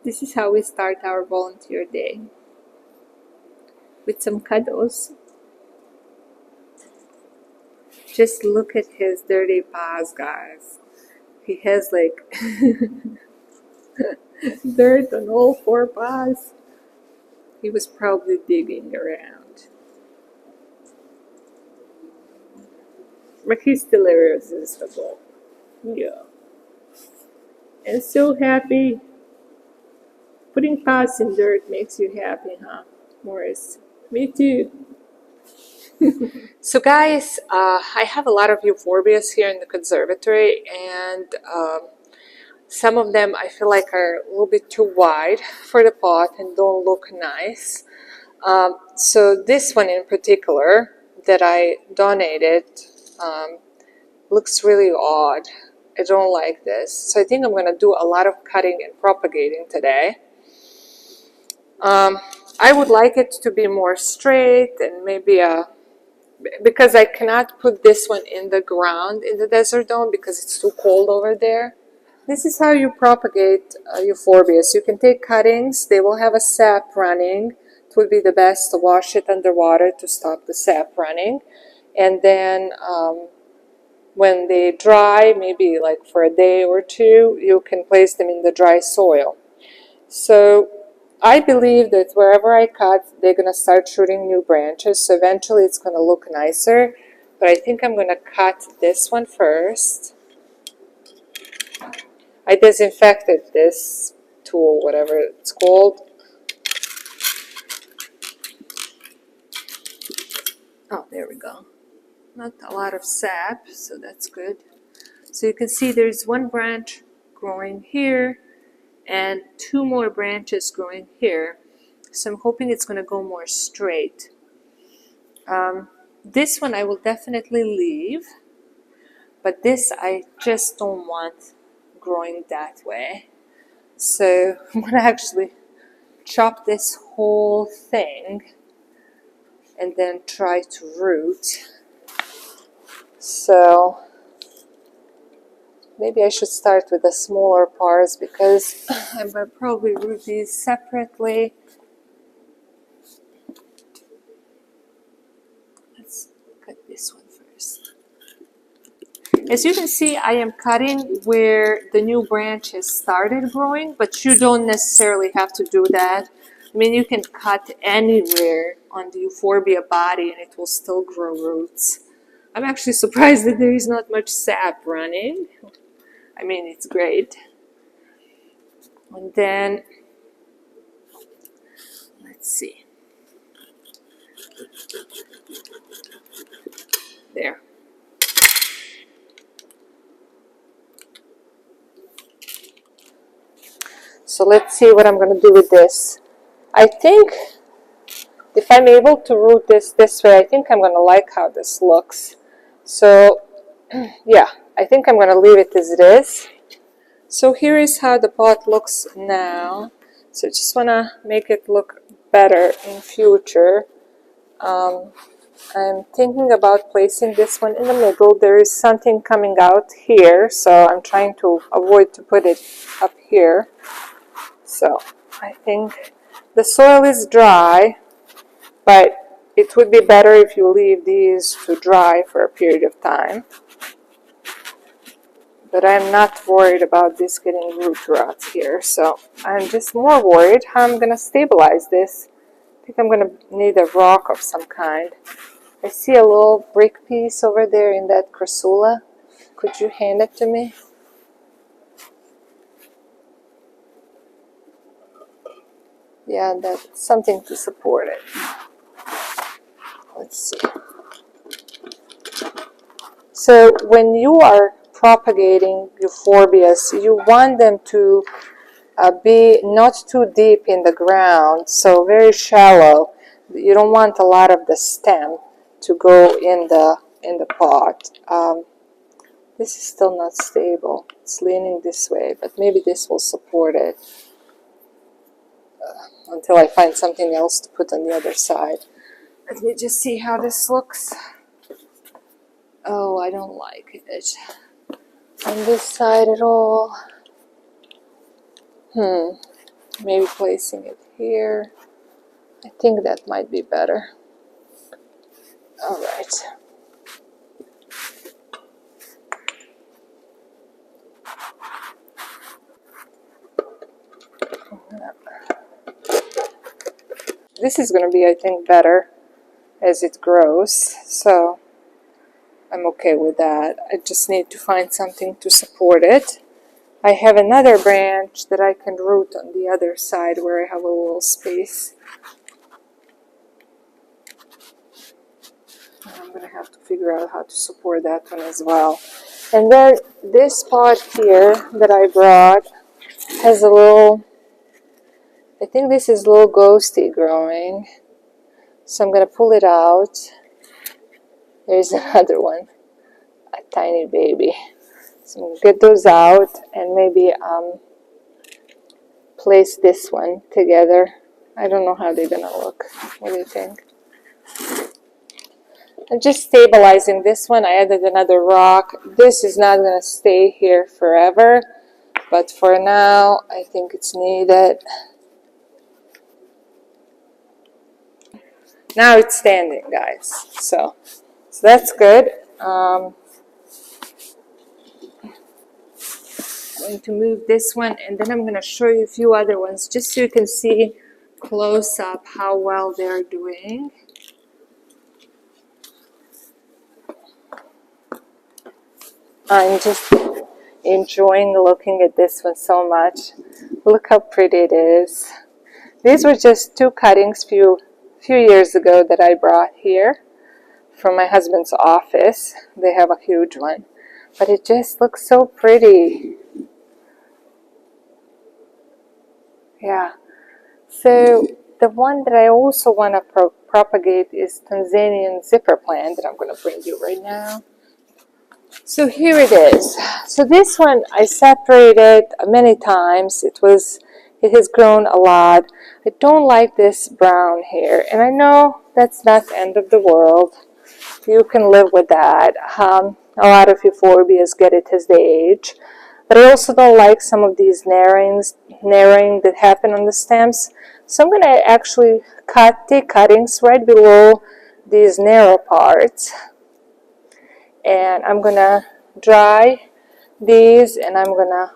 This is how we start our volunteer day. With some cuddles. Just look at his dirty paws, guys. He has like dirt on all four paws. He was probably digging around. But he's still irresistible. Yeah. And so happy. Putting paws in dirt makes you happy, huh, Morris? Me too. So guys, I have a lot of euphorbias here in the conservatory, and some of them I feel like are a little bit too wide for the pot and don't look nice. So this one in particular that I donated looks really odd. I don't like this. So I think I'm going to do a lot of cutting and propagating today. I would like it to be more straight and maybe because I cannot put this one in the ground in the desert dome because it's too cold over there. This is how you propagate euphorbias. You can take cuttings. They will have a sap running. It would be the best to wash it underwater to stop the sap running. And then when they dry, maybe like for a day or two, you can place them in the dry soil. So I believe that wherever I cut, they're going to start shooting new branches. So eventually it's going to look nicer. But I think I'm going to cut this one first. I disinfected this tool, whatever it's called. Oh, there we go. Not a lot of sap, so that's good. So you can see there's one branch growing here and two more branches growing here. So I'm hoping it's going to go more straight. This one I will definitely leave, but this I just don't want growing that way. So I'm going to actually chop this whole thing and then try to root. So maybe I should start with the smaller parts because I'm going to probably root these separately. Let's cut this one first. As you can see, I am cutting where the new branches started growing, but you don't necessarily have to do that. I mean, you can cut anywhere on the euphorbia body and it will still grow roots. I'm actually surprised that there is not much sap running. I mean, it's great. And then, let's see. There. So let's see what I'm going to do with this. I think if I'm able to root this way, I think I'm going to like how this looks. So, yeah, I think I'm going to leave it as it is. So here is how the pot looks now. So I just want to make it look better in future. I'm thinking about placing this one in the middle. There is something coming out here, so I'm trying to avoid to put it up here. So I think the soil is dry, but it would be better if you leave these to dry for a period of time. But I'm not worried about this getting root rot here, so I'm just more worried how I'm going to stabilize this. I think I'm going to need a rock of some kind. I see a little brick piece over there in that crassula. Could you hand it to me? Yeah, that's something to support it. Let's see. So when you are propagating euphorbias, you want them to be not too deep in the ground, so very shallow. You don't want a lot of the stem to go in the pot. This is still not stable. It's leaning this way, but maybe this will support it until I find something else to put on the other side. Let me just see how this looks. Oh, I don't like it on this side at all. Maybe placing it here. I think that might be better. All right. This is going to be, I think, better as it grows, so I'm okay with that. I just need to find something to support it. I have another branch that I can root on the other side where I have a little space. I'm going to have to figure out how to support that one as well. And then this pot here that I brought has a little, I think this is a little ghosty growing. So I'm going to pull it out. There's another one, a tiny baby. So I'm going to get those out and maybe place this one together. I don't know how they're going to look. What do you think? I'm just stabilizing this one. I added another rock. This is not going to stay here forever, but for now, I think it's needed. Now it's standing, guys. So that's good. I'm going to move this one, and then I'm going to show you a few other ones, just so you can see close up how well they're doing. I'm just enjoying looking at this one so much. Look how pretty it is. These were just two cuttings few years ago that I brought here from my husband's office. They have a huge one, but it just looks so pretty. Yeah. So the one that I also want to propagate is Tanzanian zipper plant that I'm going to bring you right now. So here it is. So this one I separated many times. It has grown a lot. I don't like this brown here, and I know that's not the end of the world. You can live with that. A lot of euphorbias get it as they age, but I also don't like some of these narrowing that happen on the stems. So I'm going to actually take cuttings right below these narrow parts. And I'm going to dry these and I'm going to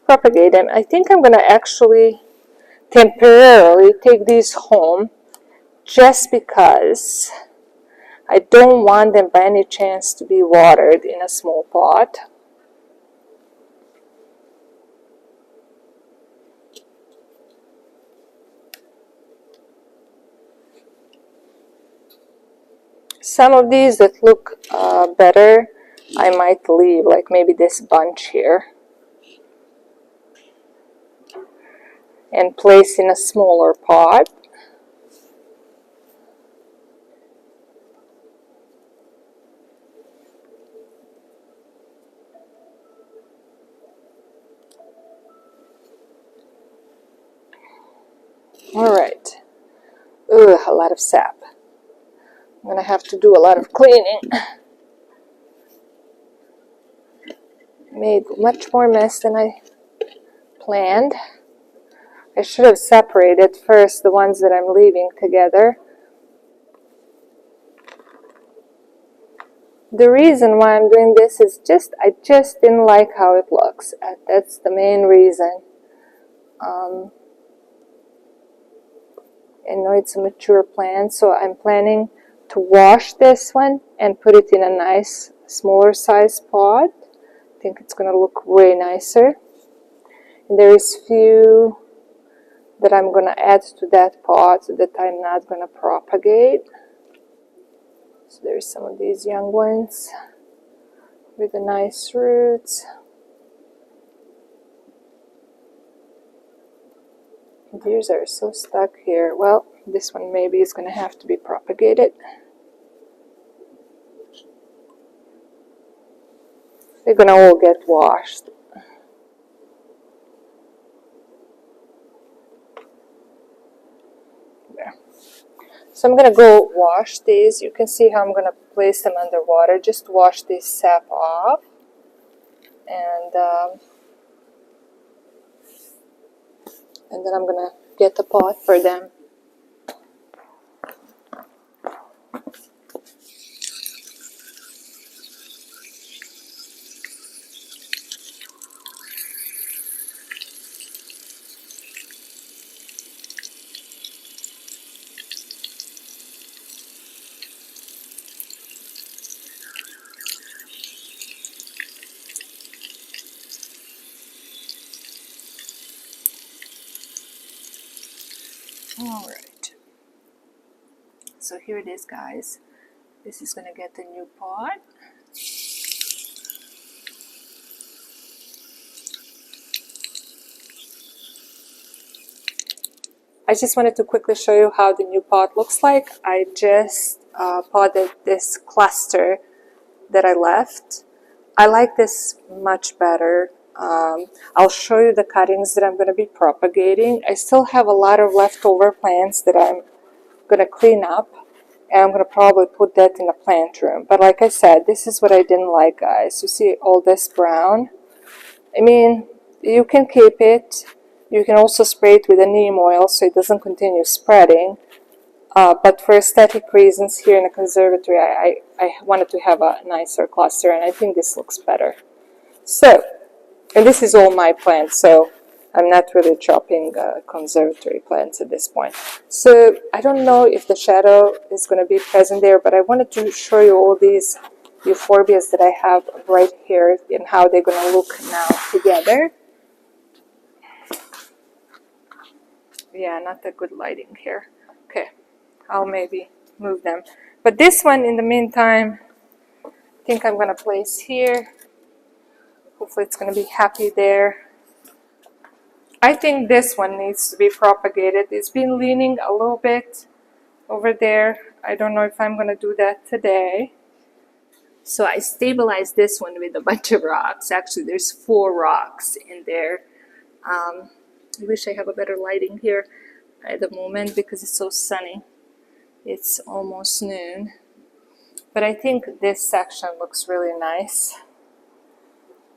propagate them. I think I'm going to actually temporarily take these home just because I don't want them by any chance to be watered in a small pot. Some of these that look better, I might leave, like maybe this bunch here, and place in a smaller pot. All right. Ugh, a lot of sap. I'm going to have to do a lot of cleaning. Made much more mess than I planned. I should have separated first the ones that I'm leaving together. The reason why I'm doing this is I just didn't like how it looks. That's the main reason. I know it's a mature plant, so I'm planning to wash this one and put it in a nice smaller size pot. I think it's going to look way nicer. And there is few that I'm going to add to that pot that I'm not going to propagate. So there's some of these young ones with the nice roots. These are so stuck here. Well, this one maybe is going to have to be propagated. They're going to all get washed. There. So I'm going to go wash these. You can see how I'm going to place them underwater. Just wash this sap off. And and then I'm gonna get a pot for them. All right. So here it is, guys. This is gonna get the new pot. I just wanted to quickly show you how the new pot looks like. I just potted this cluster that I left. I like this much better. I'll show you the cuttings that I'm going to be propagating. I still have a lot of leftover plants that I'm going to clean up, and I'm going to probably put that in a plant room. But like I said, this is what I didn't like, guys. You see all this brown? I mean, you can keep it. You can also spray it with a neem oil so it doesn't continue spreading. But for aesthetic reasons here in the conservatory, I wanted to have a nicer cluster, and I think this looks better. So, and this is all my plants, so I'm not really chopping conservatory plants at this point. So I don't know if the shadow is going to be present there, but I wanted to show you all these euphorbias that I have right here and how they're going to look now together. Yeah, not a good lighting here. Okay, I'll maybe move them. But this one, in the meantime, I think I'm going to place here. Hopefully it's going to be happy there. I think this one needs to be propagated. It's been leaning a little bit over there. I don't know if I'm going to do that today. So I stabilized this one with a bunch of rocks. Actually, there's 4 rocks in there. I wish I have a better lighting here at the moment because it's so sunny. It's almost noon. But I think this section looks really nice.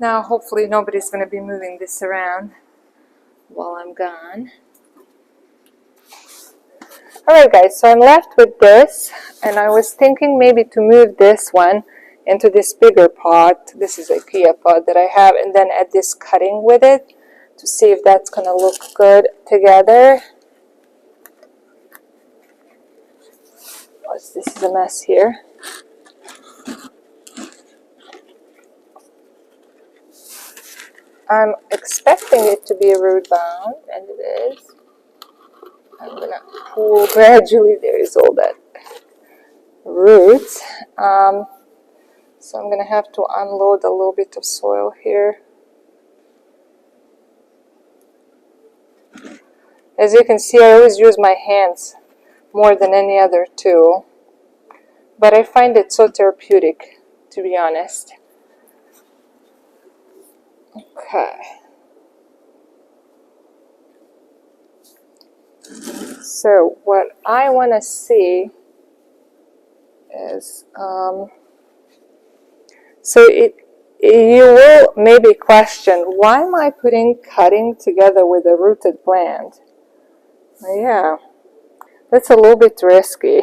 Now, hopefully nobody's going to be moving this around while I'm gone. Alright guys, so I'm left with this, and I was thinking maybe to move this one into this bigger pot. This is a IKEA pot that I have, and then add this cutting with it to see if that's going to look good together. This is a mess here. I'm expecting it to be root bound, and it is. I'm going to pull gradually. There is all that roots. So I'm going to have to unload a little bit of soil here. As you can see, I always use my hands more than any other tool. But I find it so therapeutic, to be honest. Okay. So what I want to see is, so you will maybe question, why am I putting cutting together with a rooted plant? Yeah, that's a little bit risky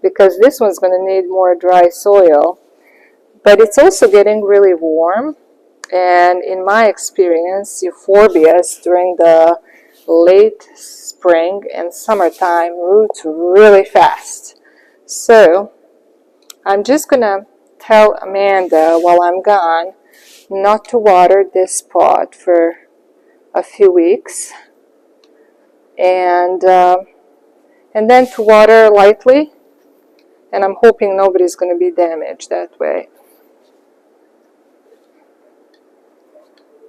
because this one's going to need more dry soil. But it's also getting really warm, and in my experience, euphorbias during the late spring and summertime root really fast. So I'm just going to tell Amanda while I'm gone not to water this pot for a few weeks, and then to water lightly, and I'm hoping nobody's going to be damaged that way.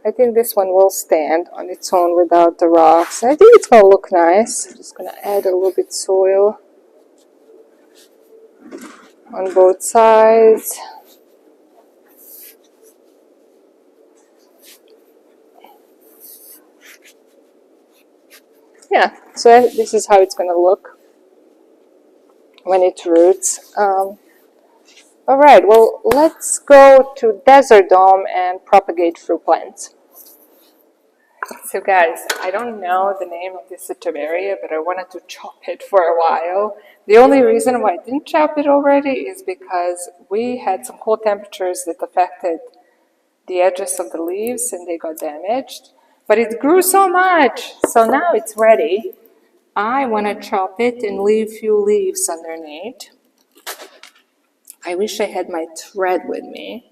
I think this one will stand on its own without the rocks. I think it's going to look nice. I'm just going to add a little bit soil on both sides. Yeah, so this is how it's going to look when it roots. Alright, well, let's go to Desert Dome and propagate fruit plants. So guys, I don't know the name of this Echeveria, but I wanted to chop it for a while. The only reason why I didn't chop it already is because we had some cold temperatures that affected the edges of the leaves and they got damaged. But it grew so much, so now it's ready. I want to chop it and leave few leaves underneath. I wish I had my thread with me.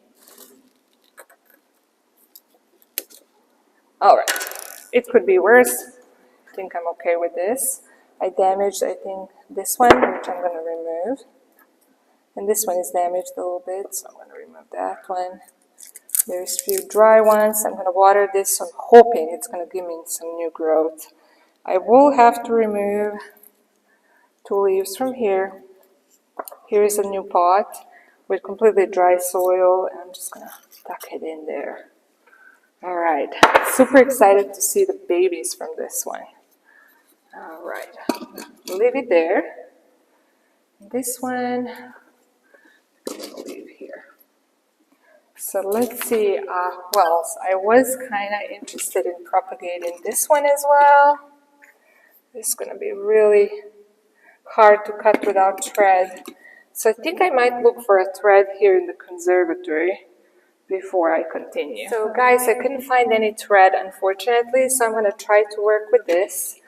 All right, it could be worse. I think I'm okay with this. I damaged, I think, this one, which I'm going to remove. And this one is damaged a little bit, so I'm going to remove that one. There's a few dry ones. I'm going to water this. I'm hoping it's going to give me some new growth. I will have to remove 2 leaves from here. Here is a new pot with completely dry soil, and I'm just going to tuck it in there. All right, super excited to see the babies from this one. All right, leave it there. This one, I'll leave here. So let's see, well, I was kind of interested in propagating this one as well. This is going to be really hard to cut without thread. So I think I might look for a thread here in the conservatory before I continue. So guys, I couldn't find any thread, unfortunately, so I'm going to try to work with this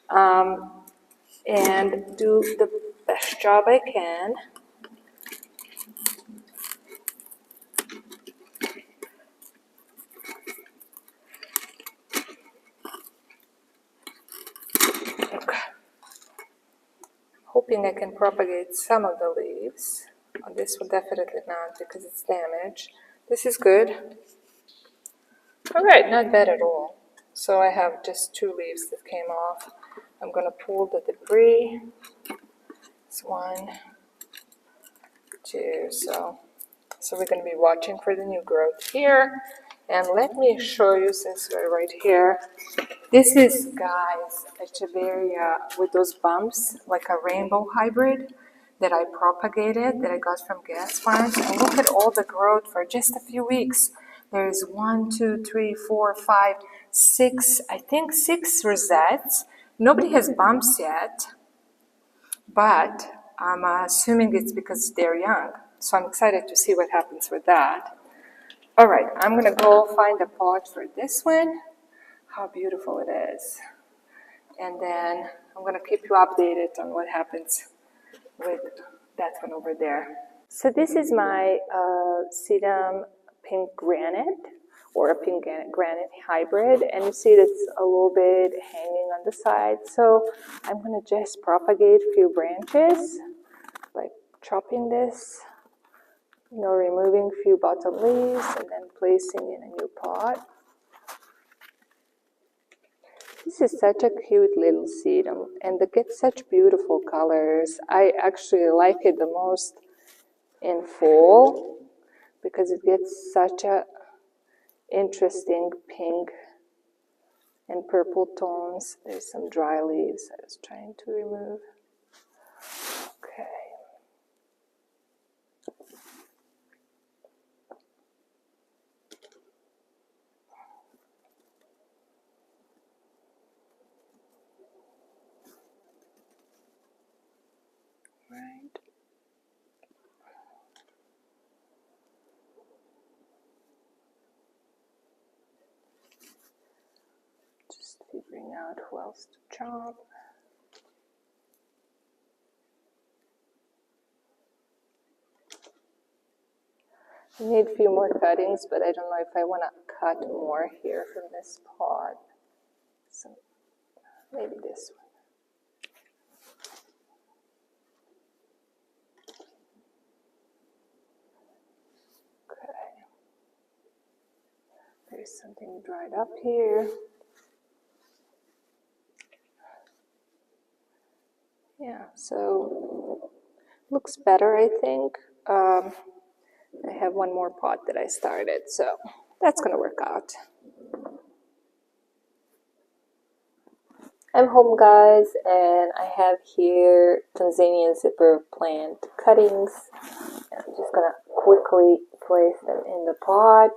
and do the best job I can. Okay. Hoping I can propagate some of the leaves. This will definitely not because it's damaged. This is good. All right, not bad at all. So I have just 2 leaves that came off. I'm going to pull the debris. It's 1, 2, so we're going to be watching for the new growth here. And let me show you, since we're right here, this is, guys, Echeveria with those bumps, like a rainbow hybrid that I propagated, that I got from gas farms. And look at all the growth for just a few weeks. There's 1, 2, 3, 4, 5, 6, I think 6 rosettes. Nobody has bumps yet, but I'm assuming it's because they're young. So I'm excited to see what happens with that. All right, I'm going to go find a pot for this one. How beautiful it is. And then I'm going to keep you updated on what happens with that one over there. So this is my Sedum pink granite, or a pink granite hybrid, and you see it's a little bit hanging on the side. So I'm going to just propagate a few branches by chopping this, removing a few bottom leaves and then placing in a new pot. This is such a cute little sedum, and they get such beautiful colors. I actually like it the most in fall because it gets such a interesting pink and purple tones. There's some dry leaves I was trying to remove. Okay. Right. Just figuring out who else to chop. I need a few more cuttings, but I don't know if I want to cut more here from this pot. So maybe this one. Okay. There's something dried up here. Yeah, so looks better, I think. I have one more pot that I started, so that's going to work out. I'm home, guys, and I have here Tanzanian zipper plant cuttings. I'm just going to quickly place them in the pot.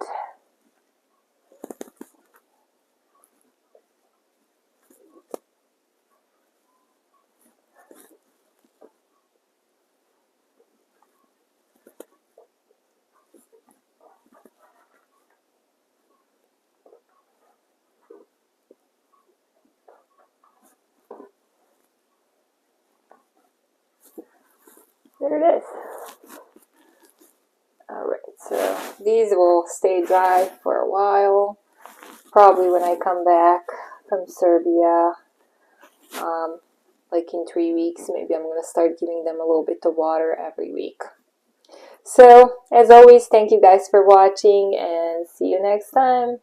there it is. Alright, so these will stay dry for a while. Probably when I come back from Serbia, like in 3 weeks, maybe I'm going to start giving them a little bit of water every week. So, as always, thank you guys for watching and see you next time.